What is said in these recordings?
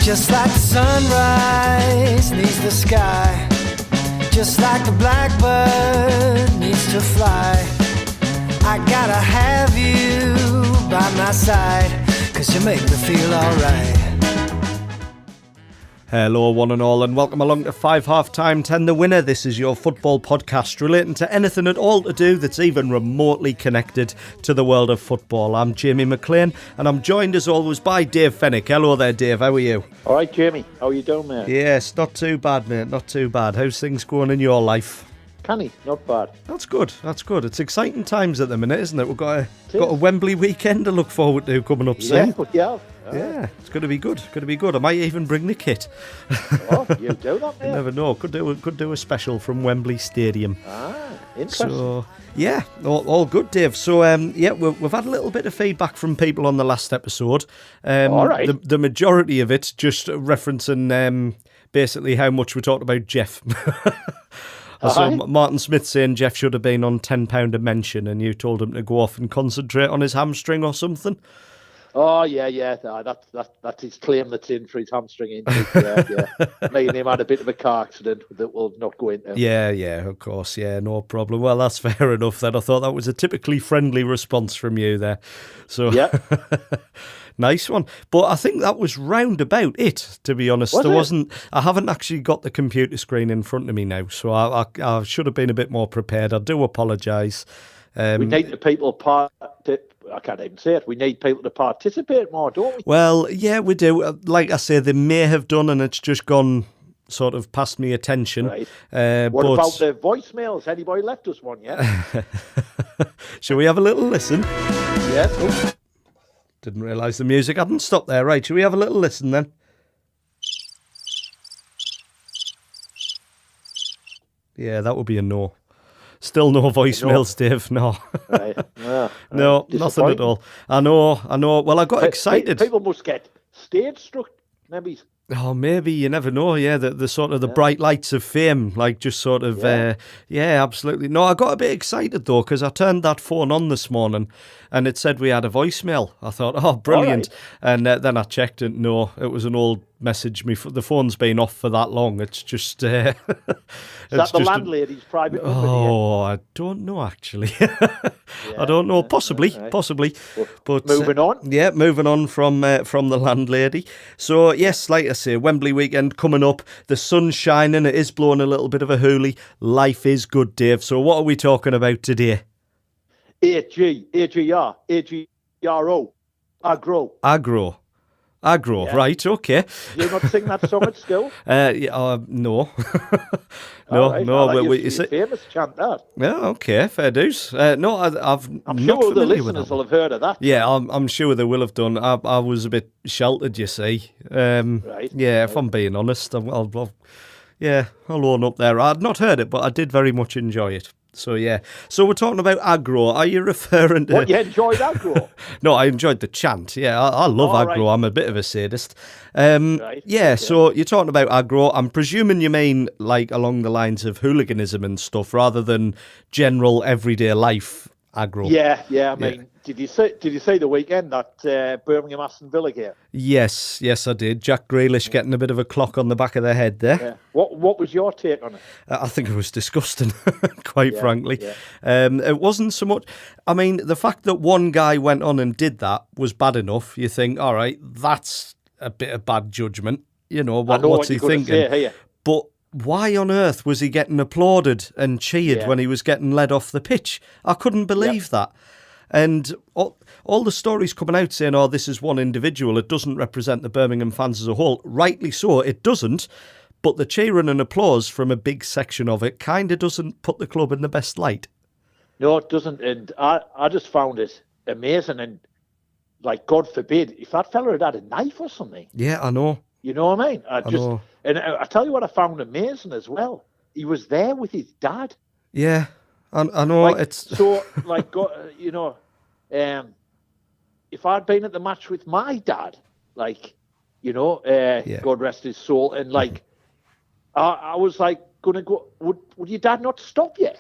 Just like the sunrise needs the sky, just like the blackbird needs to fly, I gotta have you by my side, 'cause you make me feel alright. Hello one and all, and welcome along to 5 Half-Time 10 The Winner. This is your football podcast relating to anything at all to do that's even remotely connected to the world of football. I'm Jamie McLean, and I'm joined as always by Dave Fennick. Hello there, Dave, how are you? Alright, Jamie, how are you doing, mate? Yes, not too bad, mate, not too bad. How's things going in your life? Canny, not bad. That's good, that's good. It's exciting times at the minute, isn't it? We've got a Wembley weekend to look forward to coming up soon. Yeah, it's going to be good. Going to be good. I might even bring the kit. Oh, you do that, mate? You never know. Could do a special from Wembley Stadium. Interesting. So yeah, all good, Dave. So we've had a little bit of feedback from people on the last episode. All right. The majority of it just referencing basically how much we talked about Jeff. I saw Martin Smith saying Jeff should have been on £10 a mention, and you told him to go off and concentrate on his hamstring or something. Oh, yeah. That's his claim that's in for his hamstring injury. Yeah. Me and him had a bit of a car accident that we'll not go into. Yeah, of course. Yeah, no problem. Well, that's fair enough then. I thought that was a typically friendly response from you there. So, yeah. Nice one. But I think that was round about it, to be honest. I haven't actually got the computer screen in front of me now, so I should have been a bit more prepared. I do apologise. We need the people I can't even say it. We need people to participate more, don't we? Well, yeah, we do. Like I say, they may have done, and it's just gone sort of past me attention. Right. What about the voicemails? Anybody left us one yet? Shall we have a little listen? Yes. Oh. Didn't realise the music hadn't stopped there. Right, shall we have a little listen then? Yeah, that would be a no. Still no voicemails, Dave. No. Right. No, nothing at all. I know. Well, I got excited. People must get stage struck, maybe. Oh, maybe, you never know. Yeah, the sort of the bright lights of fame, like just sort of, absolutely. No, I got a bit excited though, because I turned that phone on this morning and it said we had a voicemail. I thought, oh, brilliant. Right. And then I checked it. No, it was an old message. The phone's been off for that long. It's just... Is that the landlady's private number? Oh, I don't know, actually. I don't know. Possibly. But moving on. Yeah, moving on from the landlady. So, yes, like I say, Wembley weekend coming up. The sun's shining. It is blowing a little bit of a hoolie. Life is good, Dave. So what are we talking about today? AGR, AGRO, Agro. Yeah. Right, okay. You not sing that song at school? No. You famous chant that. Yeah, okay, fair dues. I'm sure the listeners will have heard of that. Yeah, I'm sure they will have done. I was a bit sheltered, you see. Right. Yeah, if I'm being honest, I'll own up there. I'd not heard it, but I did very much enjoy it. So, yeah. So, we're talking about aggro. Are you referring to... What, you enjoyed aggro? No, I enjoyed the chant. Yeah, I love aggro. Right. I'm a bit of a sadist. Right. Yeah, okay. So you're talking about aggro. I'm presuming you mean, like, along the lines of hooliganism and stuff, rather than general everyday life aggro. Yeah. I mean, did you see the weekend that Birmingham Aston Villa game? Yes, I did. Jack Grealish getting a bit of a clock on the back of the head there. Yeah. What was your take on it? I think it was disgusting, quite frankly. Yeah. It wasn't so much... I mean, the fact that one guy went on and did that was bad enough. You think, all right, that's a bit of bad judgment. You know, what's he thinking? Say, but why on earth was he getting applauded and cheered when he was getting led off the pitch? I couldn't believe that. And all the stories coming out saying, oh, this is one individual, it doesn't represent the Birmingham fans as a whole. Rightly so, it doesn't. But the cheering and applause from a big section of it kind of doesn't put the club in the best light. No, it doesn't. And I just found it amazing. And, like, God forbid, if that fella had a knife or something. Yeah, I know. You know what I mean? I know. And I tell you what I found amazing as well. He was there with his dad. Yeah. I know, it's... So, like, if I'd been at the match with my dad, like, God rest his soul, and, like, I was, like, going to go... Would your dad not stop you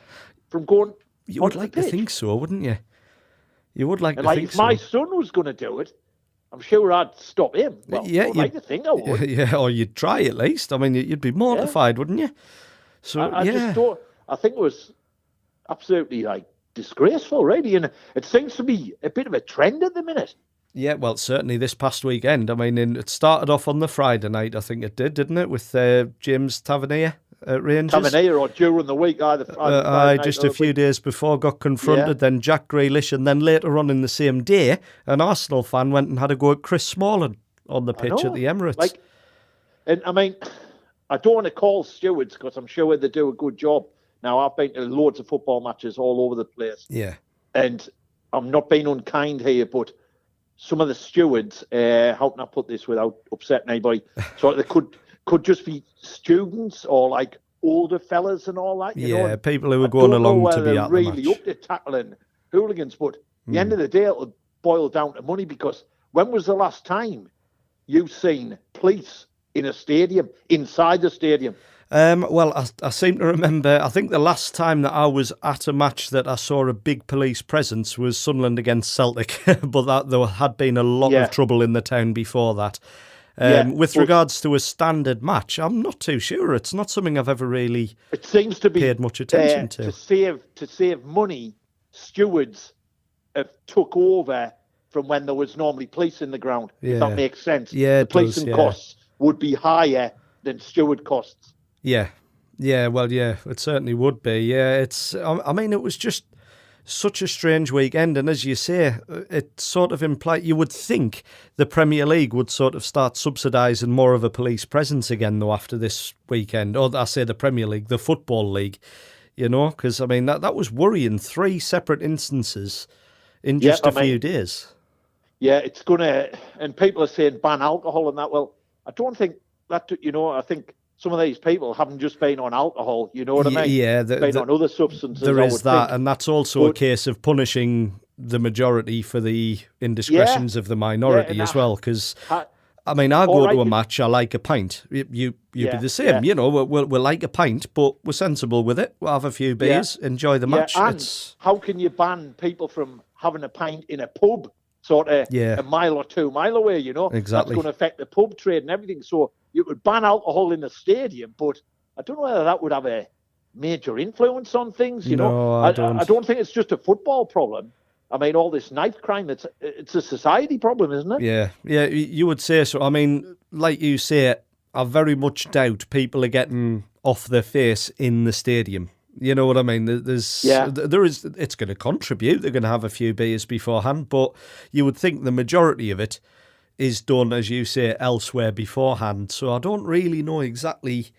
from going... You would like to think so, wouldn't you? You would like to think so. If my son was going to do it, I'm sure I'd stop him. Well, Yeah, I'd like to think I would. Yeah, or you'd try at least. I mean, you'd be mortified, wouldn't you? So I just thought, I think it was absolutely like disgraceful, really, and it seems to be a bit of a trend at the minute. Yeah, well, certainly this past weekend. I mean, it started off on the Friday night, I think it did, didn't it, with James Tavernier at Rangers? Tavernier, or during the week, either just a few days before, got confronted, then Jack Grealish, and then later on in the same day, an Arsenal fan went and had a go at Chris Smalling on the pitch at the Emirates. And I mean, I don't want to call stewards because I'm sure they do a good job. Now, I've been to loads of football matches all over the place. Yeah. And I'm not being unkind here, but some of the stewards, how can I put this without upsetting anybody? So they could just be students or like older fellas and all that. You know? People who are going along to be at really the match. up to tackling hooligans, but at the end of the day, it'll boil down to money, because when was the last time you've seen police in a stadium, inside the stadium? Well, I seem to remember, I think the last time that I was at a match that I saw a big police presence was Sunderland against Celtic, but there had been a lot of trouble in the town before that. With regards to a standard match, I'm not too sure. It's not something I've ever really paid much attention to. To save money, stewards have took over from when there was normally police in the ground, if that makes sense. Yeah, the policing costs would be higher than steward costs. Yeah, it certainly would be. Yeah, I mean, it was just such a strange weekend, and as you say, it sort of implied, you would think the Premier League would sort of start subsidising more of a police presence again, though, after this weekend. Or I say the Premier League, the Football League, you know, because, I mean, that was worrying. 3 separate instances in just a few days. Yeah, it's going to, and people are saying ban alcohol and that. Well, I don't think that, you know, I think some of these people haven't just been on alcohol, you know what I mean? Yeah. Been on other substances. There is that, and that's also a case of punishing the majority for the indiscretions of the minority as well, because... I mean, I go to a match, I like a pint. You be the same, you know, we'll like a pint, but we're sensible with it. We'll have a few beers, enjoy the match. And how can you ban people from having a pint in a pub, sort of a mile or 2 mile away, you know? Exactly. That's going to affect the pub trade and everything. So you could ban alcohol in the stadium, but I don't know whether that would have a major influence on things, you know? I don't think it's just a football problem. I mean, all this knife crime, it's a society problem, isn't it? Yeah, you would say so. I mean, like you say, I very much doubt people are getting off their face in the stadium. You know what I mean? There is. It's going to contribute. They're going to have a few beers beforehand, but you would think the majority of it is done, as you say, elsewhere beforehand. So I don't really know exactly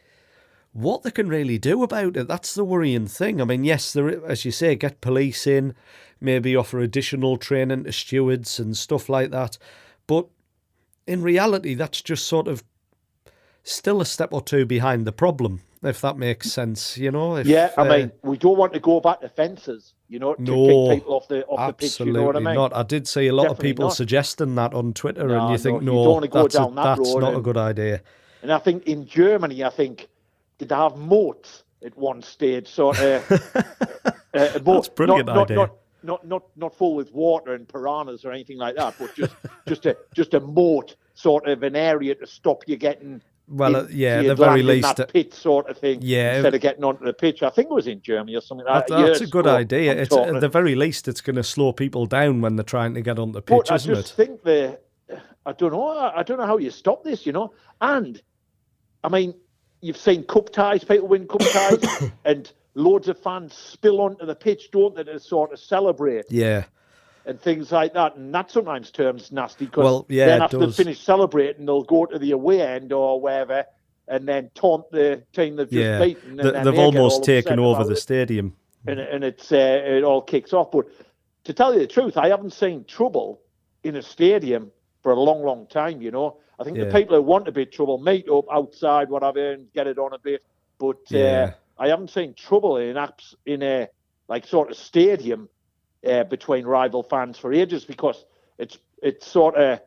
what they can really do about it. That's the worrying thing. I mean, yes, as you say, get police in, maybe offer additional training to stewards and stuff like that. But in reality, that's just sort of still a step or two behind the problem, if that makes sense, you know? I mean, we don't want to go back to fences, you know, to kick people off the pitch, you know what I mean? Not. I did see a lot of people suggesting that on Twitter, and you think, you don't want to go down that that's road, not a good idea. And I think in Germany, did they have moats at one stage, sort of... That's a brilliant idea. Not full with water and piranhas or anything like that, but just a moat, sort of an area to stop you getting... Well, at the very least, that pit sort of thing. Yeah, instead of getting onto the pitch. I think it was in Germany or something like that. That's a good idea. It's at the very least, it's going to slow people down when they're trying to get on the pitch, isn't it? I just think I don't know how you stop this, you know. And I mean, you've seen cup ties, people win cup ties, and loads of fans spill onto the pitch, don't they, to sort of celebrate? Yeah. And things like that, and that sometimes turns nasty, because then after they finish celebrating, they'll go to the away end or wherever, and then taunt the team they've just beaten. And they've almost taken over the stadium, and it all kicks off. But to tell you the truth, I haven't seen trouble in a stadium for a long, long time. You know, I think the people who want a bit of trouble meet up outside, whatever, and get it on a bit. But I haven't seen trouble in a like sort of stadium. Between rival fans for ages, because it's sort of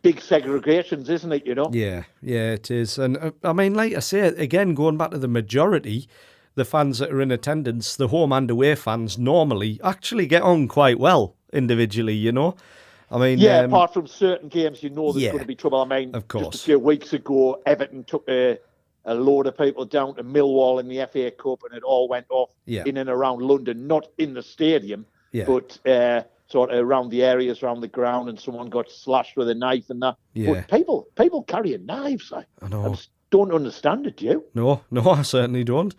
big segregations, isn't it, you know? Yeah, it is. And I mean, like I say, again, going back to the majority, the fans that are in attendance, the home and away fans normally actually get on quite well individually, you know? I mean, apart from certain games, there's going to be trouble. I mean, of course. Just a few weeks ago, Everton took a load of people down to Millwall in the FA Cup, and it all went off in and around London, not in the stadium, but sort of around the areas, around the ground, and someone got slashed with a knife and that. Yeah. But people carrying knives. I know. I just don't understand it, do you? No, I certainly don't.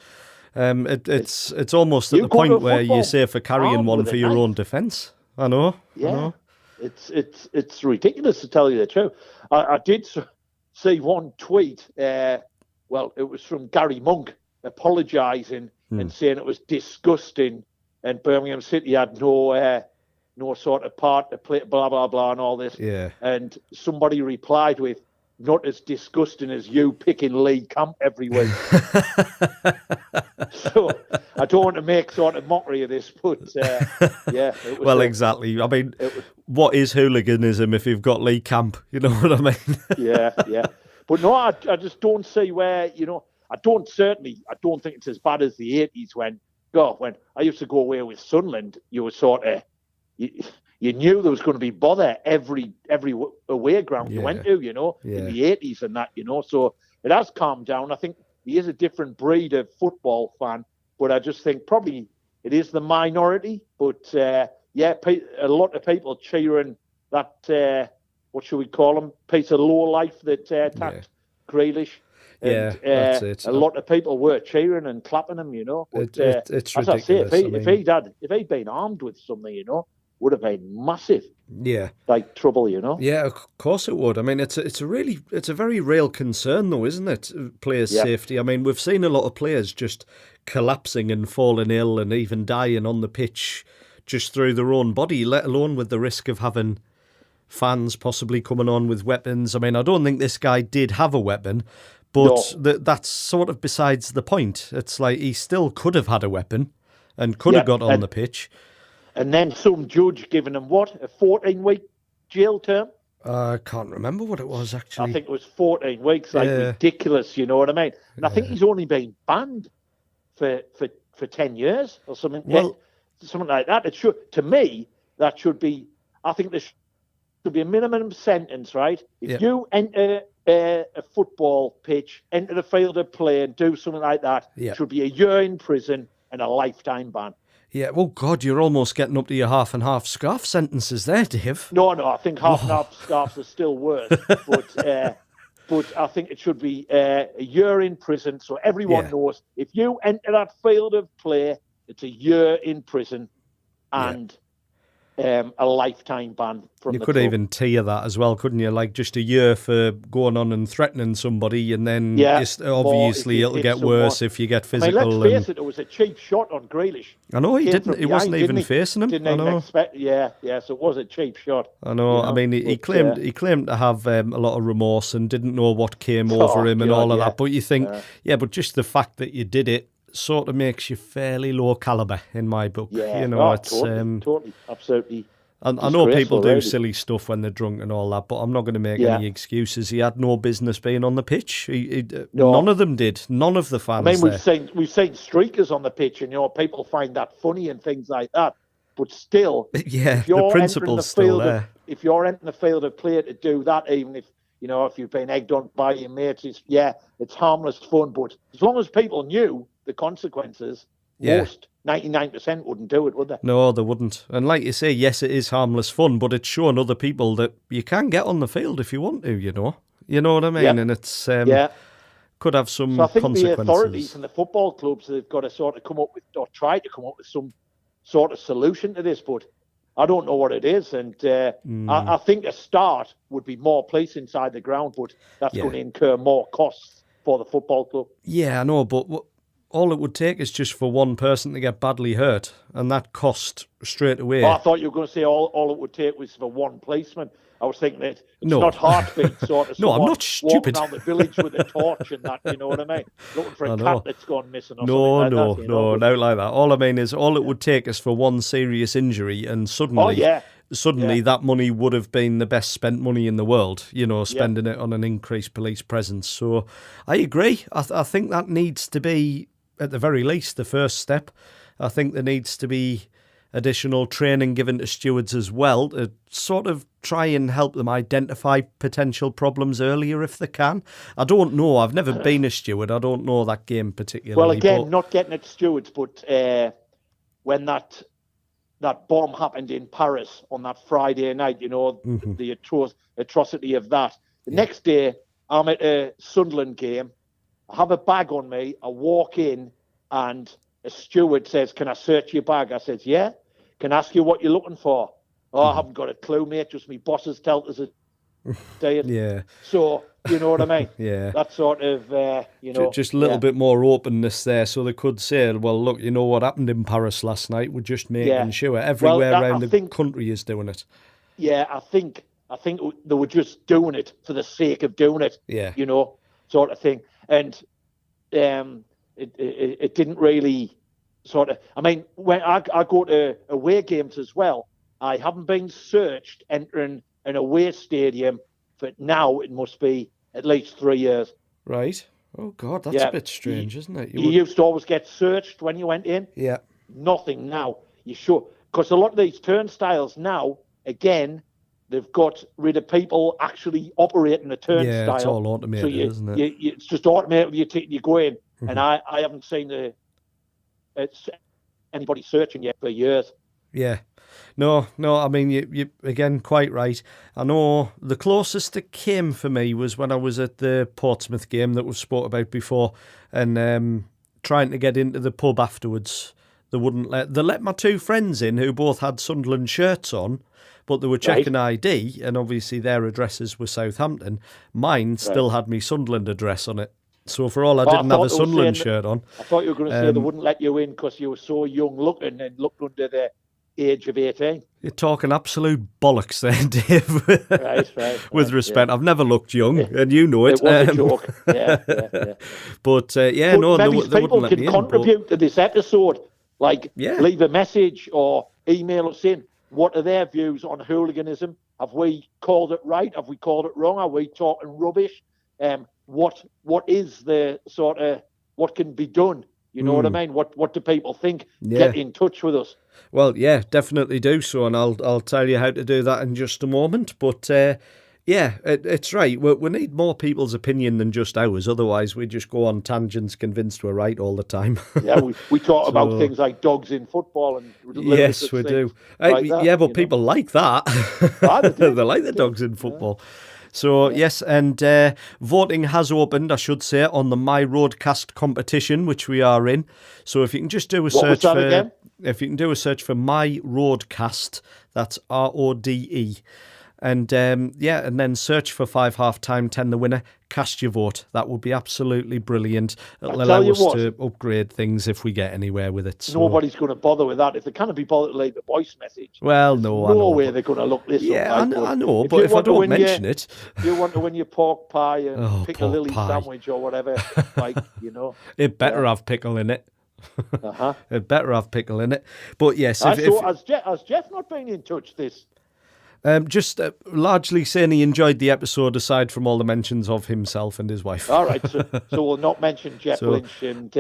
It's almost at the point where you say for carrying one for your own defence. I know. Yeah. I know. It's ridiculous, to tell you the truth. I did see one tweet. It was from Gary Monk apologising and saying it was disgusting, and Birmingham City had no sort of part to play, blah blah blah, and all this. Yeah. And somebody replied with, "Not as disgusting as you picking Lee Camp every week." So I don't want to make sort of mockery of this, but it was, exactly. I mean, what is hooliganism if you've got Lee Camp? You know what I mean? yeah. But no, I just don't see where, I don't think it's as bad as the 80s when I used to go away with Sunderland. You were sort of, you knew there was going to be bother every away ground you went to, in the 80s and that, So it has calmed down. I think he is a different breed of football fan, but I just think probably it is the minority. But a lot of people cheering that, what should we call them, piece of low life that attacked Grealish. And, that's it. A lot of people were cheering and clapping him, But, it's as ridiculous. I say, if he'd been armed with something, would have been massive. Yeah. Like trouble, Yeah, of course it would. I mean, it's a very real concern, though, isn't it? Players' safety. I mean, we've seen a lot of players just collapsing and falling ill and even dying on the pitch just through their own body, let alone with the risk of having fans possibly coming on with weapons. I mean, I don't think this guy did have a weapon, but that's sort of besides the point. It's like he still could have had a weapon and could have got on the pitch. And then some judge giving him a 14-week jail term? I can't remember what it was, actually. I think it was 14 weeks, ridiculous, you know what I mean? And I think he's only been banned for 10 years or something. Well, something like that. It should, to me, that should be, I think there should be a minimum sentence, right? If you enter a football pitch, enter the field of play and do something like that, it should be a year in prison and a lifetime ban. Yeah, well, God, you're almost getting up to your half and half scarf sentences there, Dave. No, I think half and half scarves are still worse. But I think it should be a year in prison, so everyone knows if you enter that field of play, it's a year in prison and a lifetime ban from you the could club. even tier that as well, couldn't you? Like just a year for going on and threatening somebody, and then obviously it'll get worse if you get physical. I mean, let's face it was a cheap shot on Grealish. I know he didn't. He wasn't even facing him. Didn't I even know. expect. Yeah. So it was a cheap shot. I know. I mean, he claimed to have a lot of remorse and didn't know what came over him and all of that. But you think, but just the fact that you did it sort of makes you fairly low caliber in my book. Yeah, it's totally, absolutely. I know people do silly stuff when they're drunk and all that, but I'm not going to make any excuses. He had no business being on the pitch. None of them did. None of the fans. I mean, we've seen streakers on the pitch, and people find that funny and things like that. But still, the principle's still there. If you're entering the field of play to do that, even if you've been egged on by your mates, it's harmless fun. But as long as people knew the consequences, most 99% wouldn't do it, would they? No, they wouldn't. And like you say, yes, it is harmless fun, but it's showing other people that you can get on the field if you want to, You know what I mean? And it's could have some so I think consequences. The authorities and the football clubs have got to sort of come up with, or try to come up with some sort of solution to this, but I don't know what it is. And I think a start would be more police inside the ground, but that's going to incur more costs for the football club. Yeah, I know, but all it would take is just for one person to get badly hurt, and that cost straight away. Oh, I thought you were going to say all it would take was for one policeman. I was thinking that it's not heartbeat sort of. No, I'm not stupid. Walking down the village with a torch and that, you know what I mean? Looking for a cat that's gone missing or something like that. No, not like that. All I mean is all it would take is for one serious injury, and suddenly that money would have been the best spent money in the world, spending it on an increased police presence. So I agree. I think that needs to be, at the very least, the first step. I think there needs to be additional training given to stewards as well to sort of try and help them identify potential problems earlier if they can. I don't know. I've never been a steward. I don't know that game particularly. Well, again, not getting at stewards, but when that bomb happened in Paris on that Friday night, the atrocity of that. The next day, I'm at a Sunderland game. I have a bag on me. I walk in and a steward says, "Can I search your bag?" I says, "Yeah." "Can I ask you what you're looking for?" "Oh, I haven't got a clue, mate. Just me boss's tell us a day." Yeah. So, you know what I mean? Yeah. That sort of, Just a little bit more openness there, so they could say, "Well, look, you know what happened in Paris last night? We're just making sure everywhere around the country is doing it." Yeah, I think they were just doing it for the sake of doing it. Yeah. Sort of thing. And it didn't really sort of. I mean, when I go to away games as well, I haven't been searched entering an away stadium for now. It must be at least 3 years. Right. Oh God, that's a bit strange, isn't it? You used to always get searched when you went in. Yeah. Nothing now. You sure? Because a lot of these turnstiles now, again, they've got rid of people actually operating a turnstile. Yeah, it's all automated, isn't it? It's just automated. You go in, and I haven't seen anybody searching yet for years. Yeah. No, I mean, you again, quite right. I know the closest it came for me was when I was at the Portsmouth game that we've spoke about before, and trying to get into the pub afterwards. They let my two friends in who both had Sunderland shirts on, but they were checking ID, and obviously their addresses were Southampton. Mine still had me Sunderland address on it. So for all I didn't have a Sunderland shirt on. I thought you were going to say they wouldn't let you in because you were so young looking and looked under the age of 18. You're talking absolute bollocks there, Dave. Right. With respect, I've never looked young, and you know it. It was a joke. Yeah. But maybe people can contribute to this episode. Leave a message or email us in. What are their views on hooliganism? Have we called it right? Have we called it wrong? Are we talking rubbish? What is the sort of what can be done? You know what I mean? What do people think? Get in touch with us. Well, yeah, definitely do so, and I'll tell you how to do that in just a moment. But it's right. We need more people's opinion than just ours. Otherwise, we just go on tangents, convinced we're right all the time. Yeah, we talk about things like dogs in football and yes, we do. But people like that. They like the dogs in football. So, yes, and voting has opened, I should say, on the My Roadcast competition, which we are in. So if you can just do a search for... again? If you can do a search for My Roadcast, that's RODE. And, and then search for 5 half-time, 10 the winner, cast your vote. That would be absolutely brilliant. It'll allow us to upgrade things if we get anywhere with it. So. Nobody's going to bother with that. If they can't be bothered to leave a voice message, well, no way they're going to look this up. I know, but if I don't mention it... You want to win your pork pie and piccalilli sandwich or whatever, It better have pickle in it. It better have pickle in it. But yes... Has Jeff not been in touch this... Just largely saying he enjoyed the episode aside from all the mentions of himself and his wife. All right, so we'll not mention Jeff Lynch and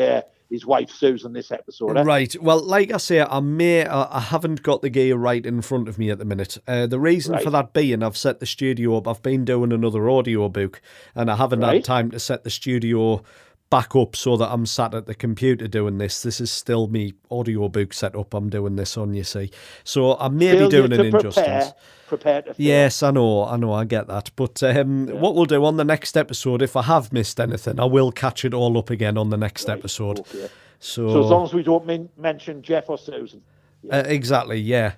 his wife Susan this episode. Right, well, like I say, I haven't got the gear right in front of me at the minute. The reason for that being I've set the studio up, I've been doing another audio book and I haven't had time to set the studio back up so that I'm sat at the computer doing this. This is still me audiobook set up I'm doing this on, you see. So I may be doing an injustice. Prepare to yes, I know, I get that. But what we'll do on the next episode, if I have missed anything, I will catch it all up again on the next episode. Okay. So as long as we don't mention Jeff or Susan. Yeah. Exactly, yeah.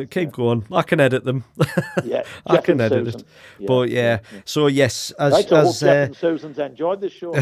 Keep going. I can edit them. Yeah, I can edit it. Yeah, but so yes, I hope Jeff and Susan's enjoyed this show.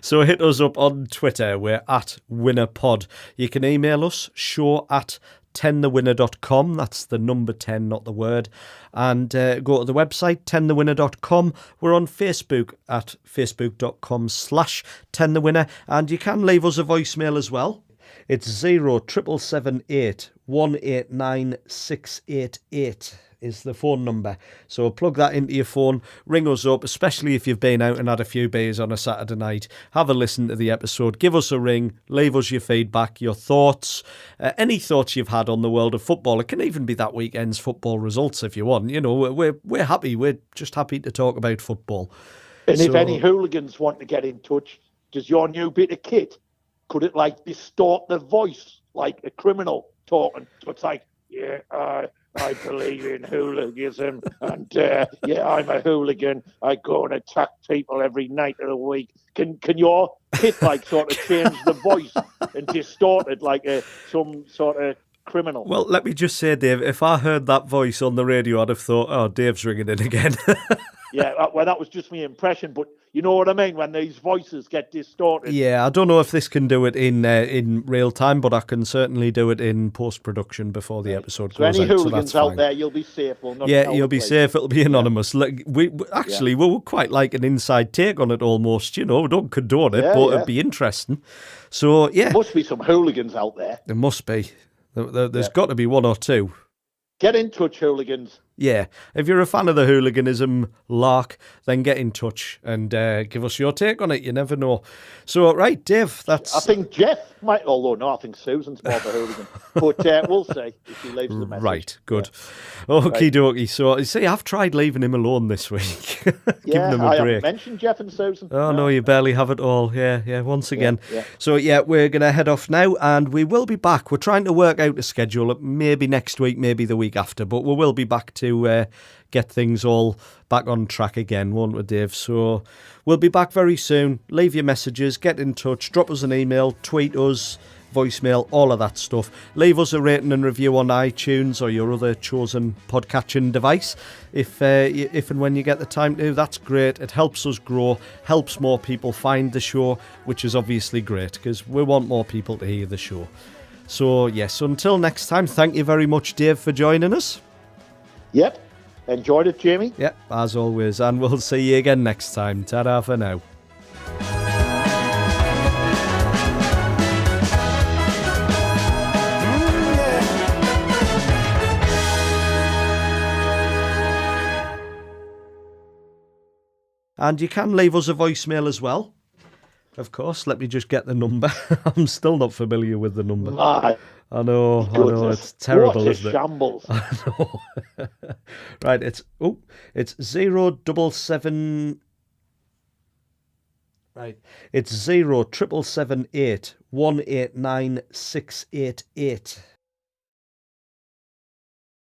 So hit us up on Twitter. We're at WinnerPod. You can email us, show@10thewinner.com. That's the number 10, not the word. And go to the website, 10thewinner.com. We're on Facebook at facebook.com/10thewinner. And you can leave us a voicemail as well. It's 07778 189 688 is the phone number. So plug that into your phone, ring us up, especially if you've been out and had a few beers on a Saturday night. Have a listen to the episode, give us a ring, leave us your feedback, your thoughts, any thoughts you've had on the world of football. It can even be that weekend's football results if you want. You know, we're happy. We're just happy to talk about football. And if any hooligans want to get in touch, does your new bit of kit, could it like distort the voice like a criminal talking? So it's like, yeah, I believe in hooliganism, and yeah, I'm a hooligan. I go and attack people every night of the week. Can your kit like sort of change the voice and distort it like some sort of criminal? Well, let me just say, Dave, if I heard that voice on the radio, I'd have thought, oh, Dave's ringing in again. Yeah, well, that was just my impression, but you know what I mean, when these voices get distorted. Yeah, I don't know if this can do it in real time, but I can certainly do it in post-production before the episode goes out. So any hooligans out there, you'll be safe. You'll be safe. It'll be anonymous. Yeah. We would quite like an inside take on it almost, you know. We don't condone it, but it'd be interesting. So, yeah. There must be some hooligans out there. There must be. There's got to be one or two. Get in touch, hooligans. Yeah, if you're a fan of the hooliganism lark, then get in touch and give us your take on it. You never know. So, right, Dave, that's... I think Jeff might, although no, I think Susan's more of a hooligan. But we'll see if he leaves the message. Right, good. Yeah. Okie dokie. So, you see, I've tried leaving him alone this week. Giving him a break. Haven't mentioned Jeff and Susan. Oh, no, you barely have it all. Yeah, once again. Yeah. So, we're going to head off now, and we will be back. We're trying to work out a schedule, maybe next week, maybe the week after, but we will be back to get things all back on track again, won't we, Dave? So we'll be back very soon. Leave your messages, get in touch, drop us an email, tweet us, voicemail, all of that stuff. Leave us a rating and review on iTunes or your other chosen podcatching device. If and when you get the time to, that's great. It helps us grow, helps more people find the show, which is obviously great because we want more people to hear the show. So, yes, until next time, thank you very much, Dave, for joining us. Yep. Enjoyed it, Jamie. Yep, as always. And we'll see you again next time. Ta-da for now. And you can leave us a voicemail as well. Of course, let me just get the number. I'm still not familiar with the number. I know, it's terrible, isn't it? Shambles. I know. Right, it's 077. Right, it's 0778 189 688.